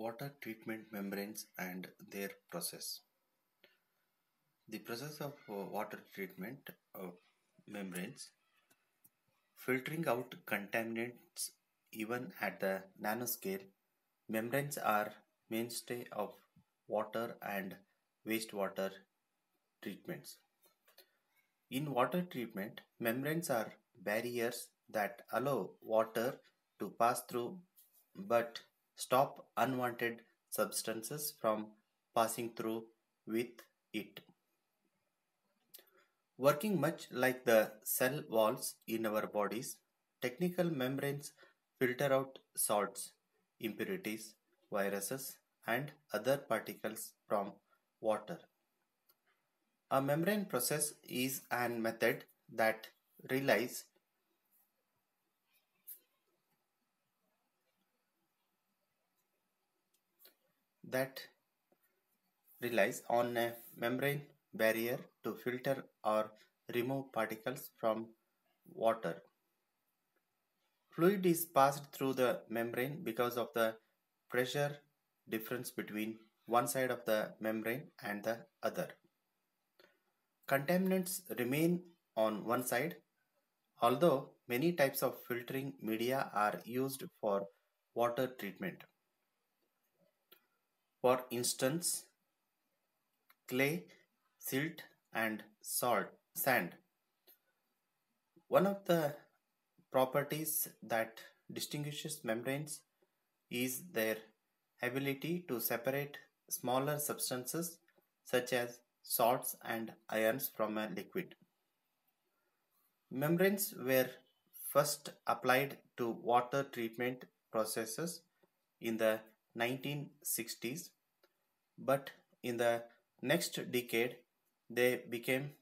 Water treatment membranes and their process. The process of water treatment membranes, filtering out contaminants even at the nanoscale. Membranes are mainstay of water and wastewater treatments. In water treatment, membranes are barriers that allow water to pass through but stop unwanted substances from passing through with it. Working much like the cell walls in our bodies, technical membranes filter out salts, impurities, viruses, and other particles from water. A membrane process is an method relies that relies on a membrane barrier to filter or remove particles from water. Fluid is passed through the membrane because of the pressure difference between one side of the membrane and the other. Contaminants remain on one side, although many types of filtering media are used for water treatment. For instance, clay, silt, and sand. One of the properties that distinguishes membranes is their ability to separate smaller substances such as salts and ions from a liquid. Membranes were first applied to water treatment processes in the 1960s, but in the next decade they became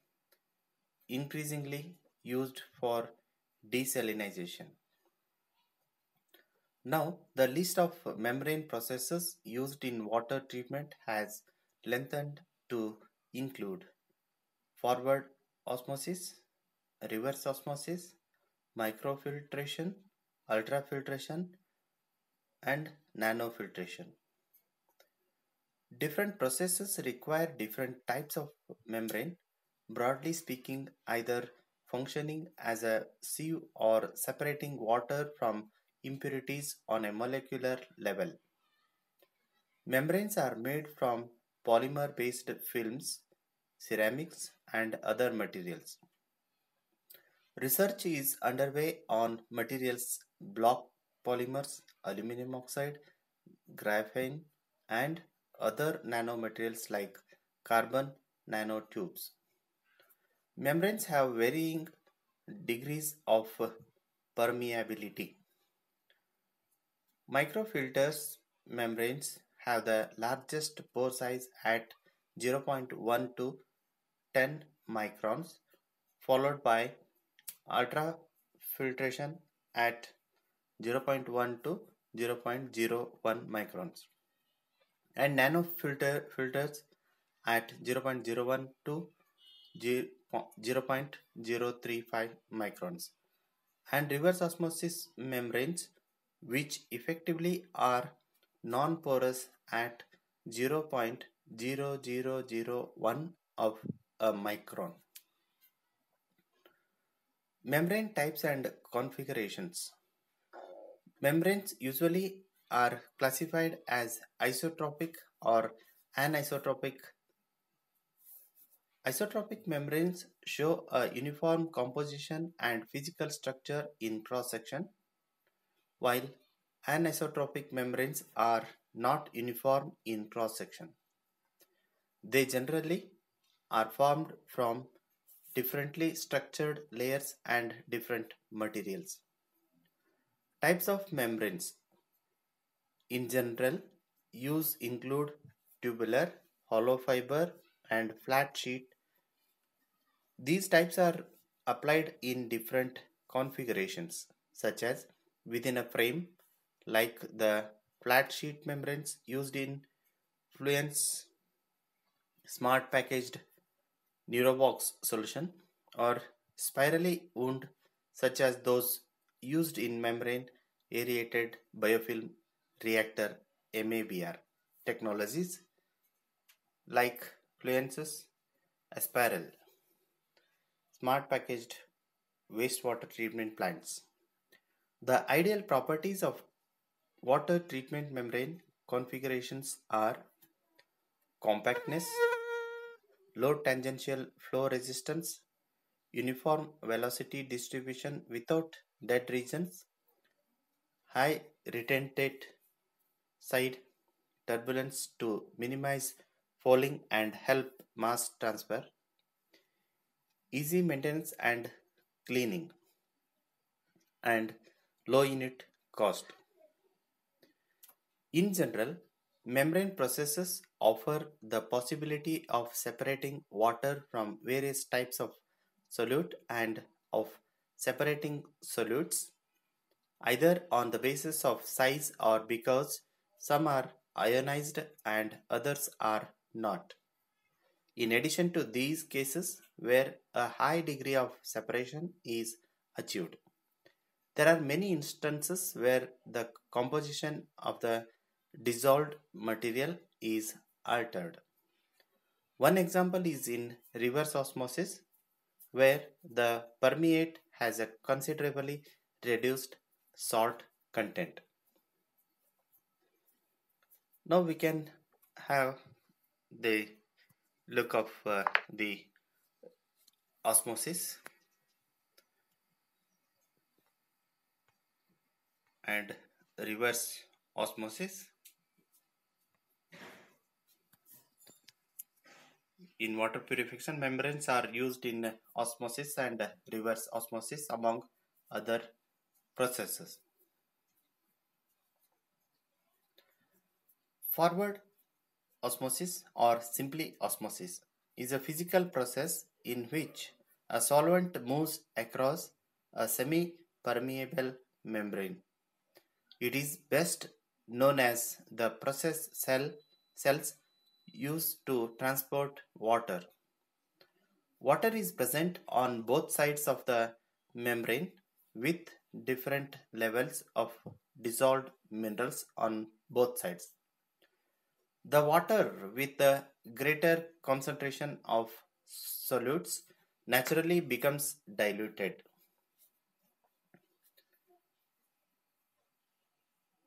increasingly used for desalination. Now, the list of membrane processes used in water treatment has lengthened to include forward osmosis, reverse osmosis, microfiltration, ultrafiltration, and nanofiltration. Different processes require different types of membrane, broadly speaking, either functioning as a sieve or separating water from impurities on a molecular level. Membranes are made from polymer based films, ceramics, and other materials. Research is underway on materials block polymers, aluminum oxide, graphene, and other nanomaterials like carbon nanotubes. Membranes have varying degrees of permeability. Microfilters membranes have the largest pore size at 0.1 to 10 microns, followed by ultrafiltration at 0.1 to 0.01 microns, and filters at 0.01 to 0.035 microns, and reverse osmosis membranes, which effectively are non-porous at 0.0001 of a micron. Membrane types and configurations. Membranes usually are classified as isotropic or anisotropic. Isotropic membranes show a uniform composition and physical structure in cross-section, while anisotropic membranes are not uniform in cross-section. They generally are formed from differently structured layers and different materials. Types of membranes. In general, use include tubular, hollow fiber, and flat sheet. These types are applied in different configurations, such as within a frame, like the flat sheet membranes used in Fluent's smart packaged NeuroBox solution, or spirally wound, such as those used in membrane aerated biofilm reactor MABR technologies like Fluence's Aspiral, smart packaged wastewater treatment plants. The ideal properties of water treatment membrane configurations are compactness, low tangential flow resistance, uniform velocity distribution without dead regions, high retentate side turbulence to minimize fouling and help mass transfer, easy maintenance and cleaning, and low unit cost. In general, membrane processes offer the possibility of separating water from various types of solute and of separating solutes either on the basis of size or because some are ionized and others are not. In addition to these cases where a high degree of separation is achieved, there are many instances where the composition of the dissolved material is altered. One example is in reverse osmosis, where the permeate has a considerably reduced salt content. Now we can have the look of the osmosis and reverse osmosis. In water purification, membranes are used in osmosis and reverse osmosis among other processes. Forward osmosis or simply osmosis is a physical process in which a solvent moves across a semi-permeable membrane. It is best known as the process cells used to transport water. Water is present on both sides of the membrane with different levels of dissolved minerals on both sides. The water with the greater concentration of solutes naturally becomes diluted.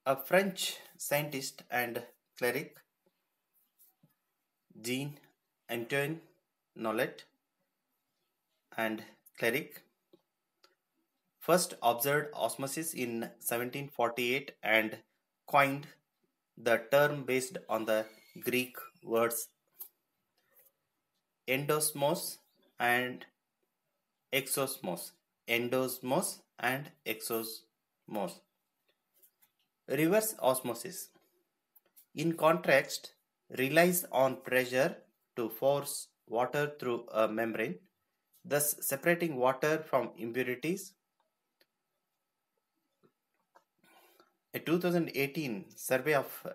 A French scientist and cleric, Jean Antoine Nollet and cleric, first observed osmosis in 1748 and coined the term based on the Greek words endosmos and exosmos. Endosmos and exosmos. Reverse osmosis, in contrast, relies on pressure to force water through a membrane, thus separating water from impurities. A 2018 survey of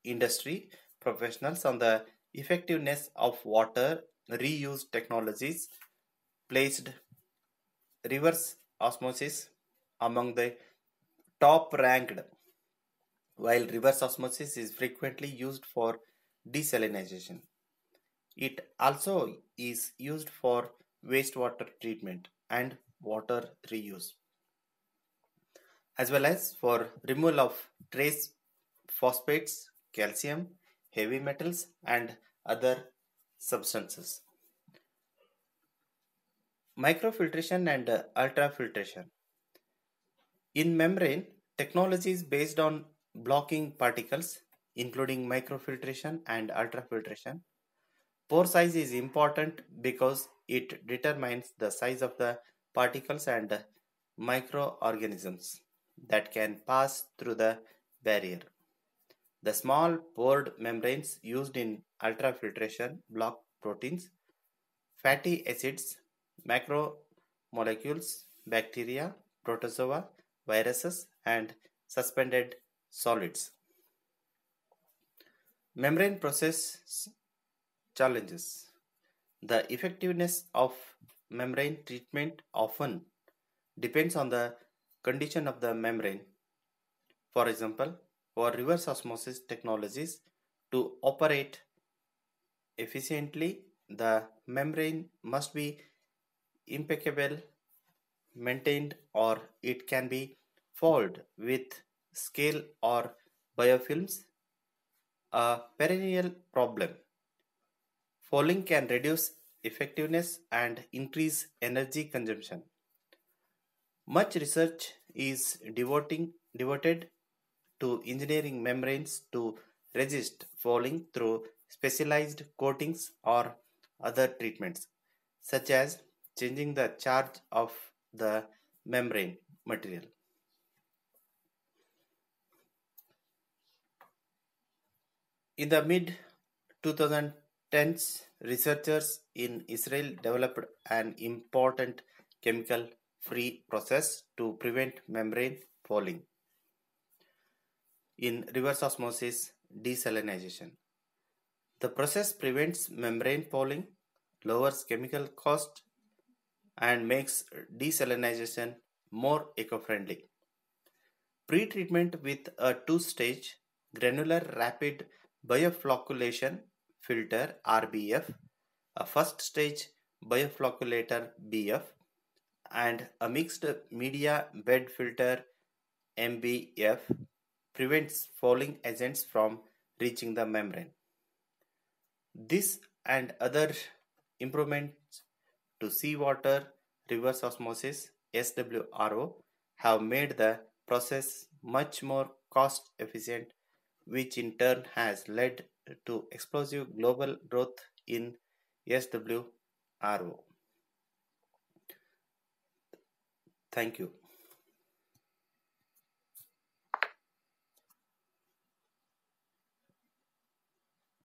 industry professionals on the effectiveness of water reuse technologies placed reverse osmosis among the top ranked, while reverse osmosis is frequently used for desalination. It also is used for wastewater treatment and water reuse, as well as for removal of trace phosphates, calcium, heavy metals, and other substances. Microfiltration and ultrafiltration. In membrane, technology is based on blocking particles, including microfiltration and ultrafiltration. Pore size is important because it determines the size of the particles and microorganisms that can pass through the barrier. The small pored membranes used in ultrafiltration block proteins, fatty acids, macromolecules, bacteria, protozoa, viruses, and suspended solids. Membrane process challenges. The effectiveness of membrane treatment often depends on the condition of the membrane. For example, for reverse osmosis technologies to operate efficiently. The membrane must be impeccable, maintained, or it can be fouled with scale or biofilms, a perennial problem. Fouling can reduce effectiveness and increase energy consumption. Much research is devoted to engineering membranes to resist fouling through specialized coatings or other treatments, such as changing the charge of the membrane material. In the mid 2010s, researchers in Israel developed an important chemical free process to prevent membrane fouling in reverse osmosis desalination. The process prevents membrane fouling, lowers chemical cost, and makes desalination more eco-friendly. Pre-treatment with a two-stage granular rapid bioflocculation filter RBF, a first stage bioflocculator BF, and a mixed media bed filter MBF prevents fouling agents from reaching the membrane. This and other improvements to seawater reverse osmosis SWRO have made the process much more cost efficient, which in turn has led to explosive global growth in SWRO. Thank you.